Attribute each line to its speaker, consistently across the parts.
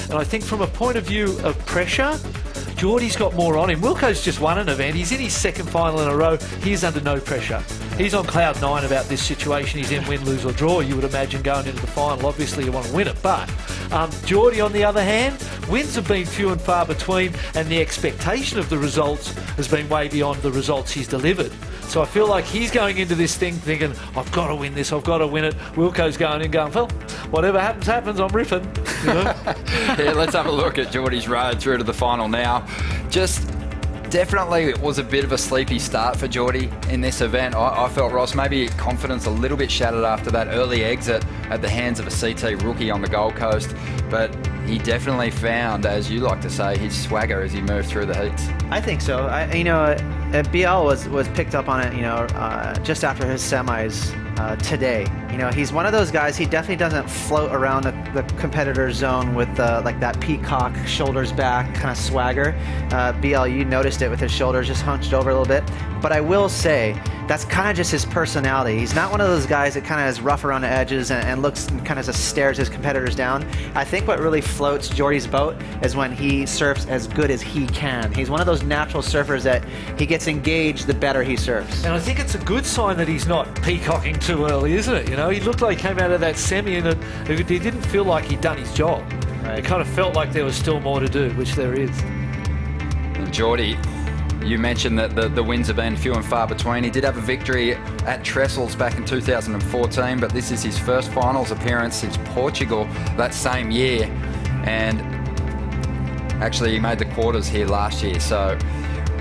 Speaker 1: And I think from a point of view of pressure, Jordy's got more on him. Wilco's just won an event. He's in his second final in a row. He's under no pressure. He's on cloud 9 about this situation. He's in win, lose or draw, you would imagine, going into the final. Obviously, you want to win it. But Jordy, on the other hand, wins have been few and far between, and the expectation of the results has been way beyond the results he's delivered. So I feel like he's going into this thing thinking, I've got to win this, I've got to win it. Wilco's going in going, well, whatever happens, happens, I'm riffing. You know?
Speaker 2: Yeah, let's have a look at Jordy's road through to the final now. Just definitely it was a bit of a sleepy start for Jordy in this event. I felt, Ross, maybe confidence a little bit shattered after that early exit at the hands of a CT rookie on the Gold Coast. But he definitely found, as you like to say, his swagger as he moved through the heats.
Speaker 3: I think so. BL was picked up on it, just after his semis today. He's one of those guys. He definitely doesn't float around the competitor zone with like that peacock, shoulders back kind of swagger. BL, you noticed it with his shoulders just hunched over a little bit. But I will say that's kind of just his personality. He's not one of those guys that kind of is rough around the edges and looks and kind of just stares his competitors down. I think what really floats Jordy's boat is when he surfs as good as he can. He's one of those natural surfers that he gets engaged the better he surfs.
Speaker 1: And I think it's a good sign that he's not peacocking too early, isn't it? He looked like he came out of that semi and he didn't feel like he'd done his job. Right. It kind of felt like there was still more to do, which there is.
Speaker 2: And Jordy, you mentioned that the wins have been few and far between. He did have a victory at Trestles back in 2014, but this is his first finals appearance since Portugal that same year. And actually he made the quarters here last year.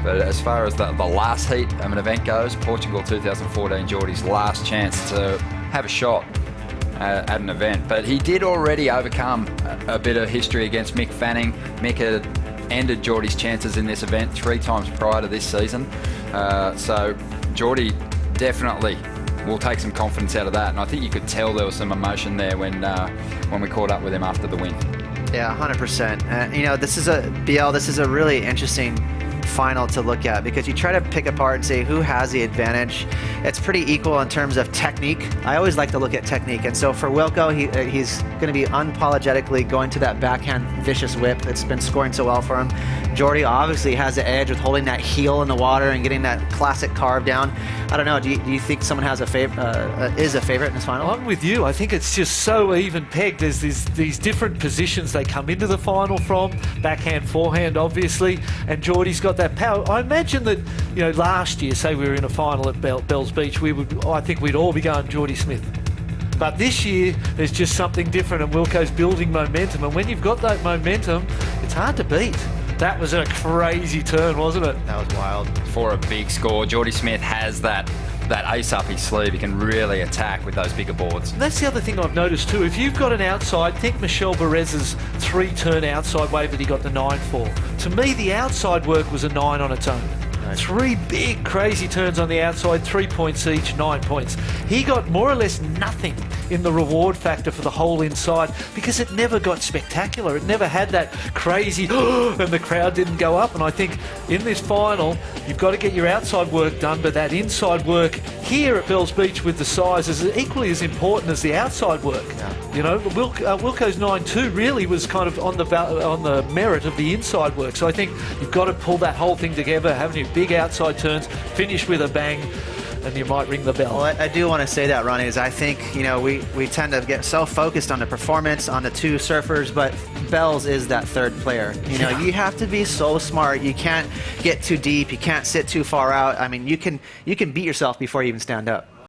Speaker 2: But as far as the last heat of an event goes, Portugal 2014, Jordy's last chance to have a shot at an event. But he did already overcome a bit of history against Mick Fanning. Mick had ended Jordy's chances in this event 3 times prior to this season. So Jordy definitely will take some confidence out of that. And I think you could tell there was some emotion there when we caught up with him after the win.
Speaker 3: Yeah, 100%. This is a really interesting final to look at because you try to pick apart and say who has the advantage. It's pretty equal in terms of technique. I always like to look at technique, and so for Wilco, he's going to be unapologetically going to that backhand vicious whip that's been scoring so well for him. Jordy obviously has the edge with holding that heel in the water and getting that classic carve down. I don't know. Do you think someone has is a favorite in this final?
Speaker 1: I'm with you. I think it's just so even pegged. There's these different positions they come into the final from. Backhand, forehand, obviously, and Jordy's got that power. I imagine that last year, say we were in a final at Bells Beach, I think we'd all be going Jordy Smith. But this year, there's just something different, and Wilco's building momentum. And when you've got that momentum, it's hard to beat. That was a crazy turn, wasn't it?
Speaker 3: That was wild.
Speaker 2: For a big score, Jordy Smith has that ace up his sleeve. He can really attack with those bigger boards.
Speaker 1: And that's the other thing I've noticed too. If you've got an outside, think Michel Berez's 3-turn outside wave that he got the 9 for. To me, the outside work was a 9 on its own. Right. 3 big crazy turns on the outside, 3 points each, 9 points. He got more or less nothing in the reward factor for the whole inside because it never got spectacular. It never had that crazy and the crowd didn't go up. And I think in this final, you've got to get your outside work done, but that inside work here at Bells Beach with the size is equally as important as the outside work. Yeah. Wilco's 9-2 really was kind of on the merit of the inside work. So I think you've got to pull that whole thing together, having your big outside turns, finish with a bang, and you might ring the bell.
Speaker 3: Well, I do want to say that, Ronnie, is I think, we tend to get so focused on the performance, on the 2 surfers, but Bells is that third player. You have to be so smart. You can't get too deep. You can't sit too far out. I mean, you can beat yourself before you even stand up.